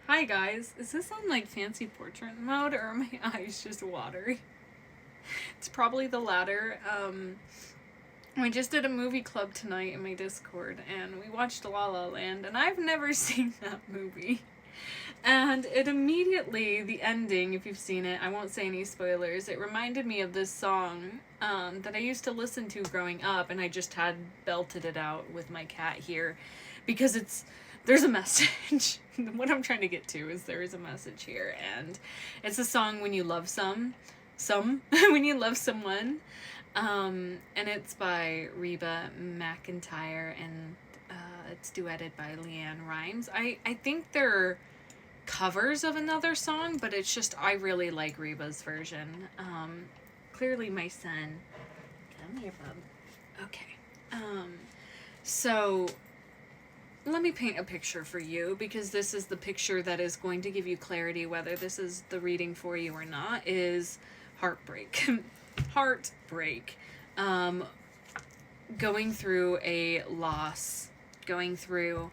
Hi guys. Is this on like fancy portrait mode or are my eyes just watery? It's probably the latter. We just did a movie club tonight in my Discord and we watched La La Land and I've never seen that movie. And it immediately, the ending, if you've seen it, I won't say any spoilers, it reminded me of this song that I used to listen to growing up, and I just had belted it out with my cat here because there's a message. What I'm trying to get to is there is a message here, and it's a song when you love when you love someone, and it's by Reba McEntire, and it's duetted by Leanne Rimes. I think they're covers of another song, but it's just I really like Reba's version. Clearly my son. Come here, bub. Okay. So let me paint a picture for you, because this is the picture that is going to give you clarity whether this is the reading for you or not, is heartbreak. Heartbreak. Going through a loss, going through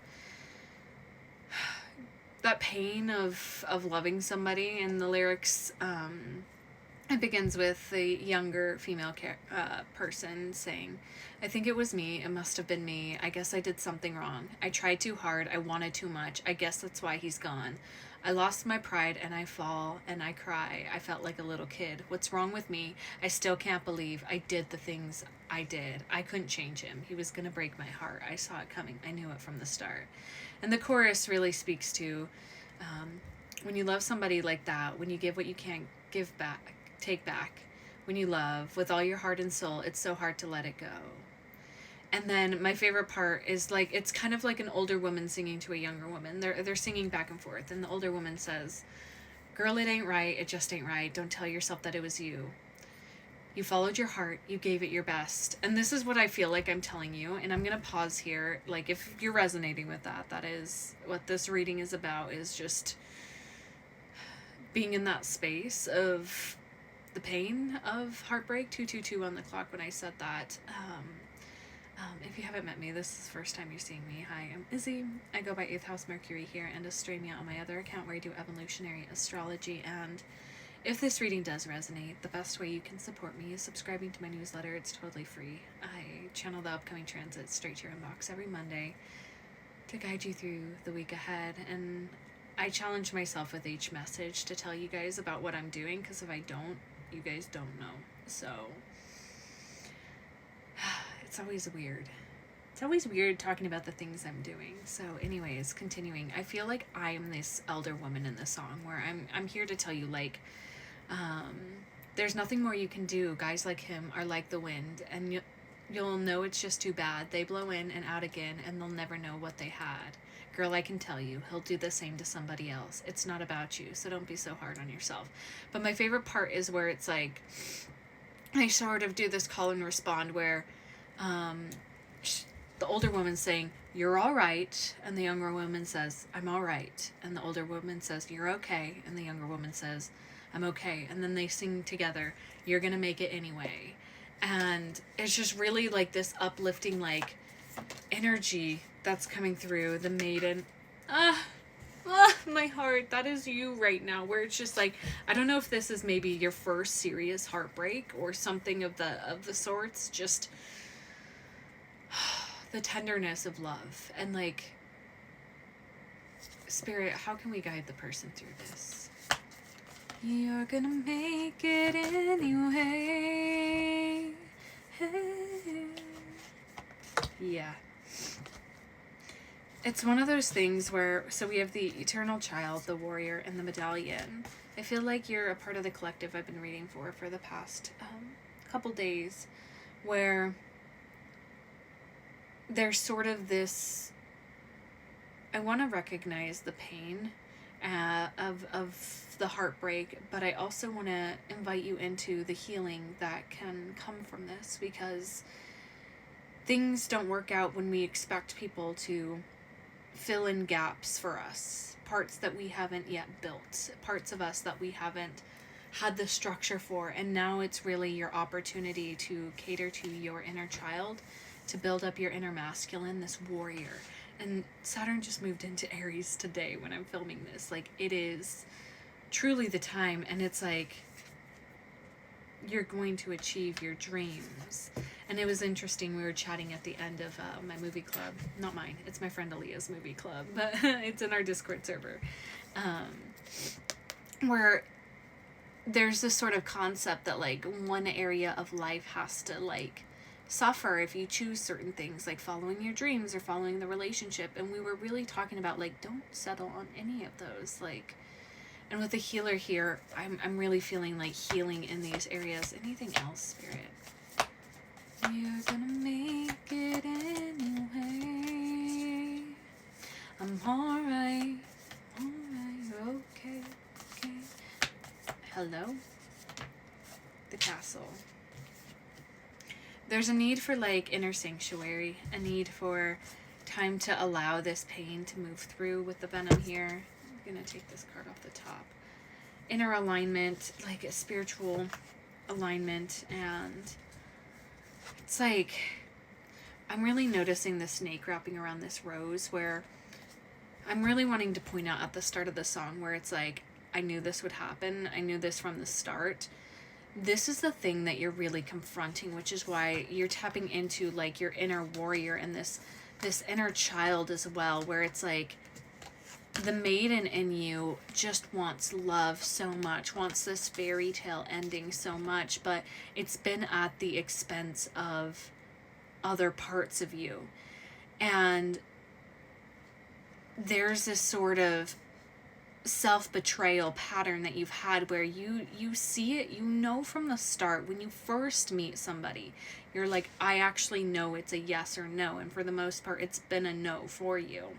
that pain of loving somebody. And the lyrics, it begins with the younger female person saying, I think it was me, it must have been me, I guess I did something wrong, I tried too hard, I wanted too much, I guess that's why he's gone. I lost my pride and I fall and I cry, I felt like a little kid, what's wrong with me, I still can't believe I did the things I did, I couldn't change him, he was gonna break my heart, I saw it coming, I knew it from the start. And the chorus really speaks to when you love somebody like that, when you give what you can't give back, take back, when you love with all your heart and soul, it's so hard to let it go. And then my favorite part is like, it's kind of like an older woman singing to a younger woman. They're singing back and forth, and the older woman says, girl, it ain't right, it just ain't right, don't tell yourself that it was you. You followed your heart, you gave it your best. And this is what I feel like I'm telling you, and I'm going to pause here. Like, if you're resonating with that, that is what this reading is about, is just being in that space of the pain of heartbreak. 222 on the clock when I said that. If you haven't met me, this is the first time you're seeing me. Hi, I'm Izzy. I go by 8th House Mercury here, and Astrology on my other account where I do evolutionary astrology. And if this reading does resonate, the best way you can support me is subscribing to my newsletter. It's totally free. I channel the upcoming transits straight to your inbox every Monday to guide you through the week ahead. And I challenge myself with each message to tell you guys about what I'm doing, because if I don't, you guys don't know. So it's always weird. It's always weird talking about the things I'm doing. So anyways, continuing. I feel like I am this elder woman in the song where I'm here to tell you, like, there's nothing more you can do. Guys like him are like the wind, and you'll know it's just too bad. They blow in and out again, and they'll never know what they had. Girl, I can tell you, he'll do the same to somebody else. It's not about you, so don't be so hard on yourself. But my favorite part is where it's like, I sort of do this call and respond where the older woman's saying, you're all right, and the younger woman says, I'm all right, and the older woman says, you're okay, and the younger woman says, I'm okay, and then they sing together, you're gonna make it anyway. And it's just really like this uplifting, like, energy that's coming through the maiden. My heart, that is you right now, where it's just like, I don't know if this is maybe your first serious heartbreak or something of the sorts, just the tenderness of love. And like, Spirit, how can we guide the person through this? You're gonna make it anyway. Yeah. It's one of those things where, so we have the eternal child, the warrior, and the medallion. I feel like you're a part of the collective I've been reading for the past couple days, where there's sort of this, I want to recognize the pain of the heartbreak, but I also want to invite you into the healing that can come from this, because things don't work out when we expect people to fill in gaps for us, parts that we haven't yet built, parts of us that we haven't had the structure for. And now it's really your opportunity to cater to your inner child, to build up your inner masculine, this warrior. And Saturn just moved into Aries today when I'm filming this. Like, it is truly the time, and it's like, you're going to achieve your dreams. And it was interesting, we were chatting at the end of my movie club. Not mine, it's my friend Aaliyah's movie club, but it's in our Discord server. Where there's this sort of concept that, like, one area of life has to, like, suffer if you choose certain things, like following your dreams or following the relationship. And we were really talking about, like, don't settle on any of those, like. And with the healer here, I'm really feeling like healing in these areas. Anything else, Spirit? You're gonna make it anyway. I'm alright, okay. Hello? The castle. There's a need for, like, inner sanctuary, a need for time to allow this pain to move through with the venom here. I'm gonna take this card off the top. Inner alignment, like a spiritual alignment, and it's like, I'm really noticing the snake wrapping around this rose, where I'm really wanting to point out at the start of the song where it's like, I knew this would happen. I knew this from the start. This is the thing that you're really confronting, which is why you're tapping into, like, your inner warrior and this inner child as well, where it's like, the maiden in you just wants love so much, wants this fairy tale ending so much, but it's been at the expense of other parts of you. And there's this sort of self-betrayal pattern that you've had where you see it, you know from the start when you first meet somebody, you're like, I actually know it's a yes or no, and for the most part it's been a no for you.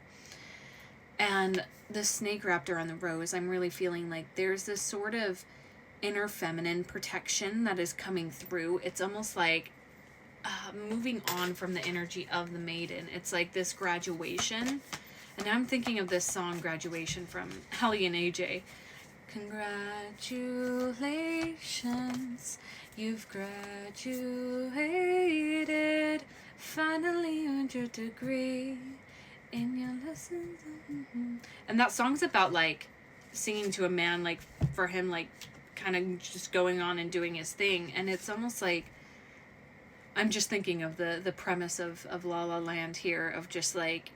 And the snake wrapped around the rose, I'm really feeling like there's this sort of inner feminine protection that is coming through. It's almost like moving on from the energy of the maiden. It's like this graduation. And I'm thinking of this song, Graduation, from Helly and AJ. Congratulations, you've graduated, finally earned your degree in your lessons. And that song's about, like, singing to a man, like, for him, like, kind of just going on and doing his thing. And it's almost like, I'm just thinking of the premise of La La Land here, of just like,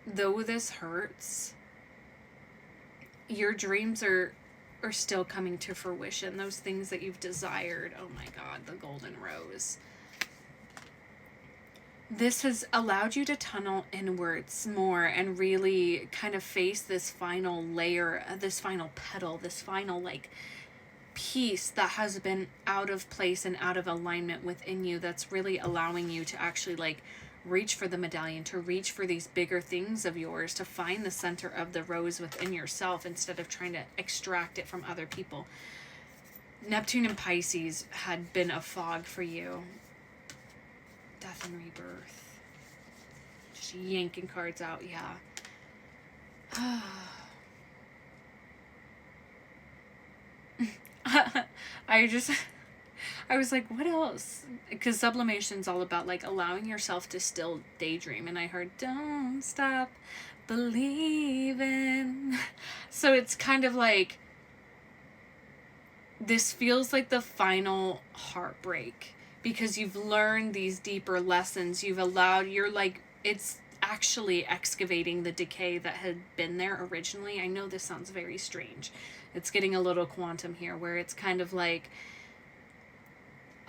though this hurts, your dreams are still coming to fruition. Those things that you've desired. Oh my God, the golden rose. This has allowed you to tunnel inwards more and really kind of face this final layer, this final petal, this final, like, piece that has been out of place and out of alignment within you, that's really allowing you to actually, like, reach for the medallion, to reach for these bigger things of yours, to find the center of the rose within yourself instead of trying to extract it from other people. Neptune and Pisces had been a fog for you. Death and rebirth. Just yanking cards out, yeah. I was like, what else? Because sublimation's all about, like, allowing yourself to still daydream. And I heard, don't stop believing. So it's kind of like, this feels like the final heartbreak. Because you've learned these deeper lessons. You've allowed, you're like, it's actually excavating the decay that had been there originally. I know this sounds very strange. It's getting a little quantum here, where it's kind of like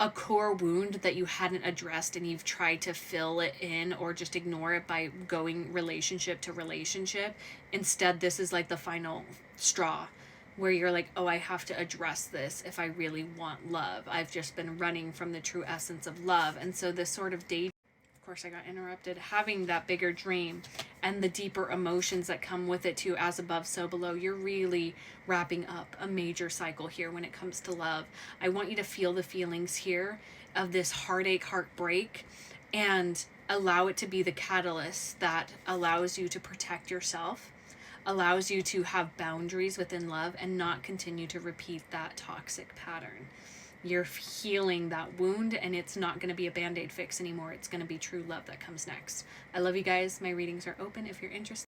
a core wound that you hadn't addressed and you've tried to fill it in or just ignore it by going relationship to relationship. Instead, this is like the final straw where you're like, oh, I have to address this if I really want love. I've just been running from the true essence of love. And so this sort of day, of course I got interrupted, having that bigger dream and the deeper emotions that come with it too, as above, so below, you're really wrapping up a major cycle here when it comes to love. I want you to feel the feelings here of this heartache, heartbreak, and allow it to be the catalyst that allows you to protect yourself, allows you to have boundaries within love and not continue to repeat that toxic pattern. you're healing that wound, and it's not going to be a band-aid fix anymore. It's going to be true love that comes next. I love you guys. My readings are open if you're interested.